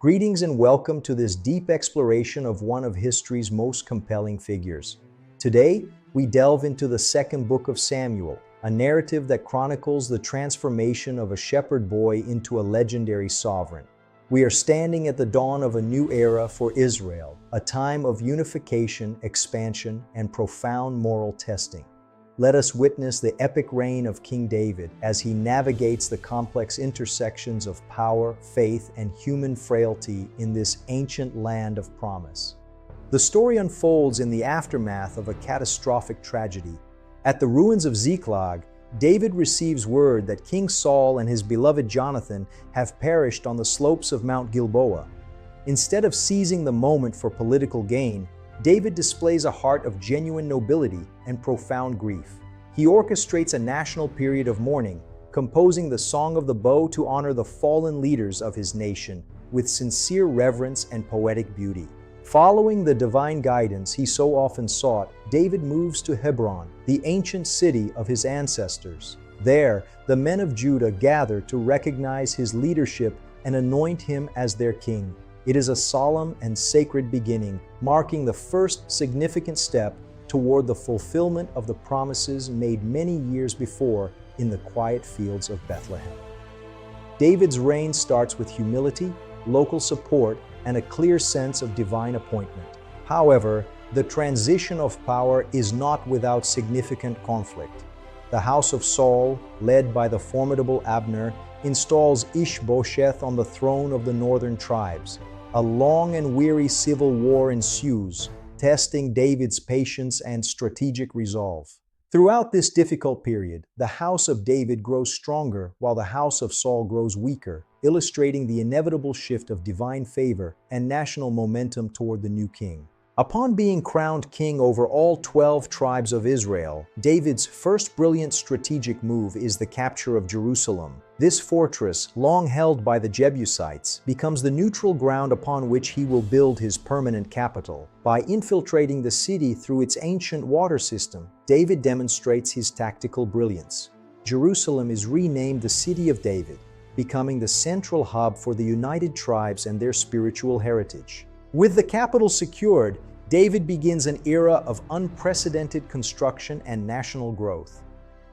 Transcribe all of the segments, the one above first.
Greetings and welcome to this deep exploration of one of history's most compelling figures. Today, we delve into the second book of Samuel, a narrative that chronicles the transformation of a shepherd boy into a legendary sovereign. We are standing at the dawn of a new era for Israel, a time of unification, expansion, and profound moral testing. Let us witness the epic reign of King David as he navigates the complex intersections of power, faith, and human frailty in this ancient land of promise. The story unfolds in the aftermath of a catastrophic tragedy. At the ruins of Ziklag, David receives word that King Saul and his beloved Jonathan have perished on the slopes of Mount Gilboa. Instead of seizing the moment for political gain, David displays a heart of genuine nobility and profound grief. He orchestrates a national period of mourning, composing the Song of the Bow to honor the fallen leaders of his nation with sincere reverence and poetic beauty. Following the divine guidance he so often sought, David moves to Hebron, the ancient city of his ancestors. There, the men of Judah gather to recognize his leadership and anoint him as their king. It is a solemn and sacred beginning, marking the first significant step toward the fulfillment of the promises made many years before in the quiet fields of Bethlehem. David's reign starts with humility, local support, and a clear sense of divine appointment. However, the transition of power is not without significant conflict. The house of Saul, led by the formidable Abner, installs Ishbosheth on the throne of the northern tribes. A long and weary civil war ensues, testing David's patience and strategic resolve. Throughout this difficult period, the house of David grows stronger while the house of Saul grows weaker, illustrating the inevitable shift of divine favor and national momentum toward the new king. Upon being crowned king over all 12 tribes of Israel, David's first brilliant strategic move is the capture of Jerusalem. This fortress, long held by the Jebusites, becomes the neutral ground upon which he will build his permanent capital. By infiltrating the city through its ancient water system, David demonstrates his tactical brilliance. Jerusalem is renamed the City of David, becoming the central hub for the united tribes and their spiritual heritage. With the capital secured, David begins an era of unprecedented construction and national growth.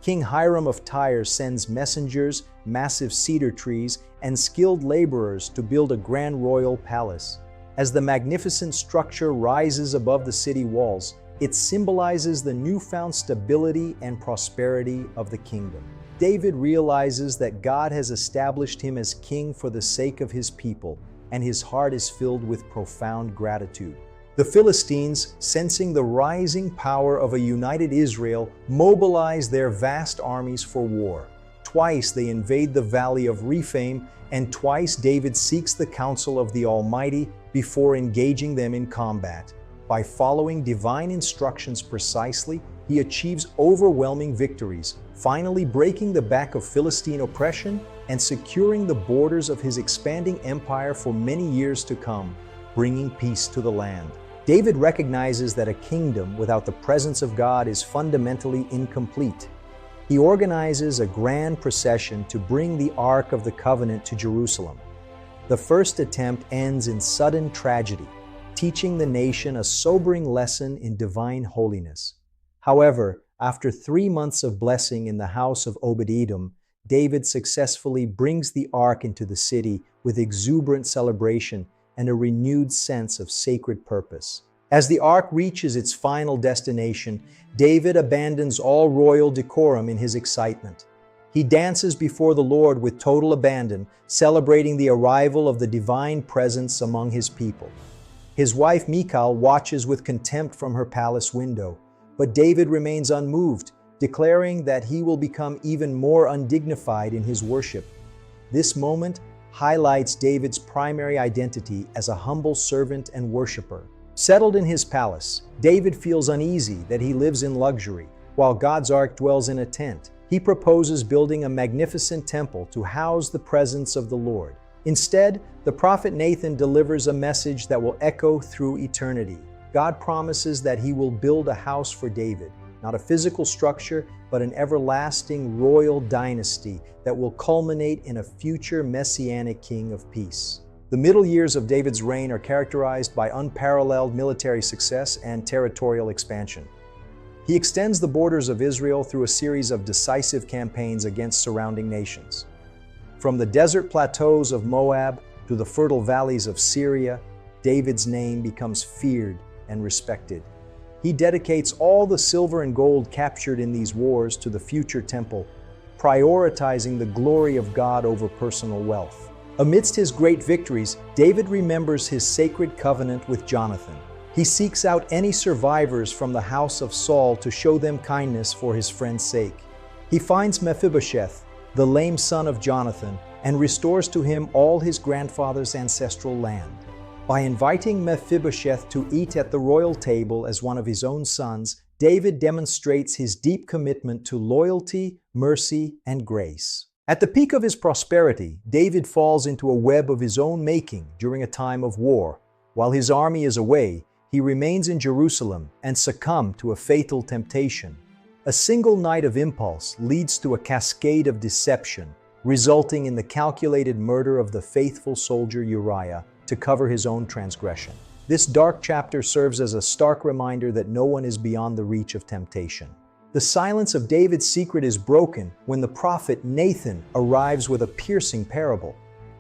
King Hiram of Tyre sends messengers, massive cedar trees, and skilled laborers to build a grand royal palace. As the magnificent structure rises above the city walls, it symbolizes the newfound stability and prosperity of the kingdom. David realizes that God has established him as king for the sake of his people, and his heart is filled with profound gratitude. The Philistines, sensing the rising power of a united Israel, mobilize their vast armies for war. Twice they invade the valley of Rephaim, and twice David seeks the counsel of the Almighty before engaging them in combat. By following divine instructions precisely, he achieves overwhelming victories, finally breaking the back of Philistine oppression and securing the borders of his expanding empire for many years to come, bringing peace to the land. David recognizes that a kingdom without the presence of God is fundamentally incomplete. He organizes a grand procession to bring the Ark of the Covenant to Jerusalem. The first attempt ends in sudden tragedy, teaching the nation a sobering lesson in divine holiness. However, after 3 months of blessing in the house of Obed-Edom, David successfully brings the Ark into the city with exuberant celebration and a renewed sense of sacred purpose. As the Ark reaches its final destination, David abandons all royal decorum in his excitement. He dances before the Lord with total abandon, celebrating the arrival of the divine presence among his people. His wife Michal watches with contempt from her palace window, but David remains unmoved, declaring that he will become even more undignified in his worship. This moment highlights David's primary identity as a humble servant and worshiper. Settled in his palace, David feels uneasy that he lives in luxury, while God's ark dwells in a tent. He proposes building a magnificent temple to house the presence of the Lord. Instead, the prophet Nathan delivers a message that will echo through eternity. God promises that he will build a house for David, not a physical structure, but an everlasting royal dynasty that will culminate in a future messianic king of peace. The middle years of David's reign are characterized by unparalleled military success and territorial expansion. He extends the borders of Israel through a series of decisive campaigns against surrounding nations. From the desert plateaus of Moab to the fertile valleys of Syria, David's name becomes feared and respected. He dedicates all the silver and gold captured in these wars to the future temple, prioritizing the glory of God over personal wealth. Amidst his great victories, David remembers his sacred covenant with Jonathan. He seeks out any survivors from the house of Saul to show them kindness for his friend's sake. He finds Mephibosheth, the lame son of Jonathan, and restores to him all his grandfather's ancestral land. By inviting Mephibosheth to eat at the royal table as one of his own sons, David demonstrates his deep commitment to loyalty, mercy, and grace. At the peak of his prosperity, David falls into a web of his own making during a time of war. While his army is away, he remains in Jerusalem and succumbs to a fatal temptation. A single night of impulse leads to a cascade of deception, resulting in the calculated murder of the faithful soldier Uriah to cover his own transgression. This dark chapter serves as a stark reminder that no one is beyond the reach of temptation. The silence of David's secret is broken when the prophet Nathan arrives with a piercing parable.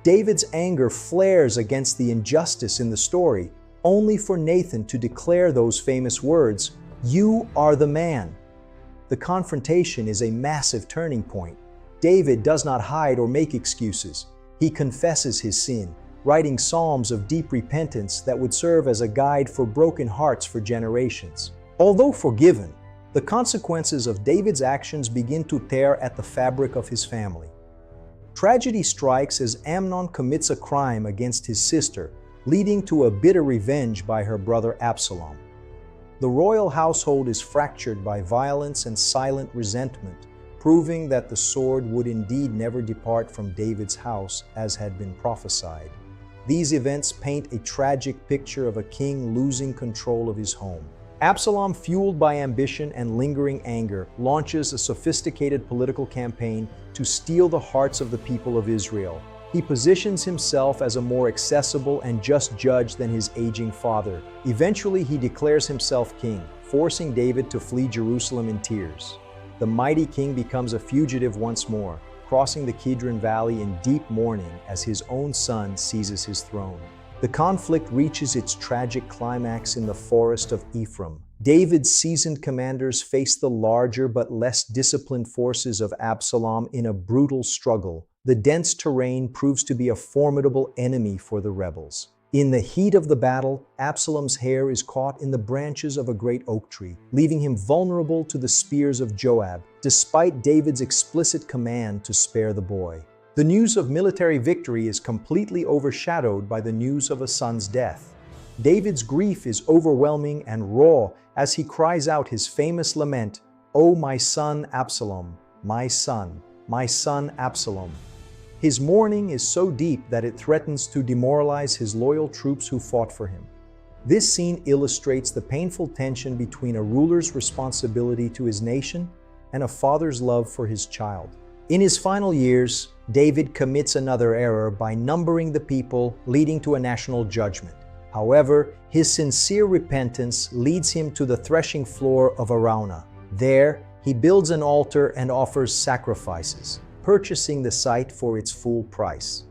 David's anger flares against the injustice in the story, only for Nathan to declare those famous words, "You are the man." The confrontation is a massive turning point. David does not hide or make excuses. He confesses his sin, writing psalms of deep repentance that would serve as a guide for broken hearts for generations. Although forgiven, the consequences of David's actions begin to tear at the fabric of his family. Tragedy strikes as Amnon commits a crime against his sister, leading to a bitter revenge by her brother Absalom. The royal household is fractured by violence and silent resentment, proving that the sword would indeed never depart from David's house as had been prophesied. These events paint a tragic picture of a king losing control of his home. Absalom, fueled by ambition and lingering anger, launches a sophisticated political campaign to steal the hearts of the people of Israel. He positions himself as a more accessible and just judge than his aging father. Eventually, he declares himself king, forcing David to flee Jerusalem in tears. The mighty king becomes a fugitive once more, crossing the Kidron Valley in deep mourning as his own son seizes his throne. The conflict reaches its tragic climax in the forest of Ephraim. David's seasoned commanders face the larger but less disciplined forces of Absalom in a brutal struggle. The dense terrain proves to be a formidable enemy for the rebels. In the heat of the battle, Absalom's hair is caught in the branches of a great oak tree, leaving him vulnerable to the spears of Joab, despite David's explicit command to spare the boy. The news of military victory is completely overshadowed by the news of a son's death. David's grief is overwhelming and raw as he cries out his famous lament, "O my son Absalom, my son Absalom." His mourning is so deep that it threatens to demoralize his loyal troops who fought for him. This scene illustrates the painful tension between a ruler's responsibility to his nation and a father's love for his child. In his final years, David commits another error by numbering the people, leading to a national judgment. However, his sincere repentance leads him to the threshing floor of Araunah. There, he builds an altar and offers sacrifices, purchasing the site for its full price.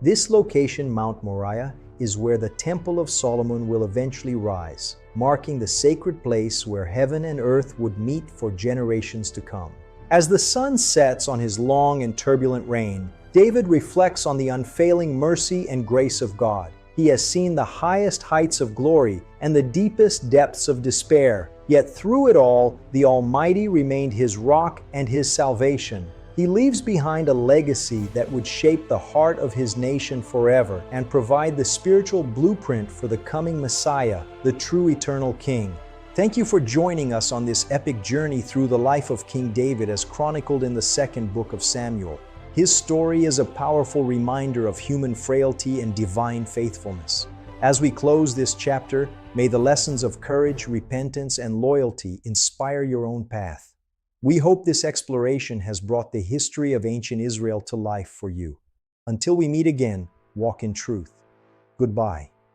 This location, Mount Moriah, is where the Temple of Solomon will eventually rise, marking the sacred place where heaven and earth would meet for generations to come. As the sun sets on his long and turbulent reign, David reflects on the unfailing mercy and grace of God. He has seen the highest heights of glory and the deepest depths of despair, yet through it all, the Almighty remained his rock and his salvation. He leaves behind a legacy that would shape the heart of his nation forever and provide the spiritual blueprint for the coming Messiah, the true eternal King. Thank you for joining us on this epic journey through the life of King David as chronicled in the second book of Samuel. His story is a powerful reminder of human frailty and divine faithfulness. As we close this chapter, may the lessons of courage, repentance, and loyalty inspire your own path. We hope this exploration has brought the history of ancient Israel to life for you. Until we meet again, walk in truth. Goodbye.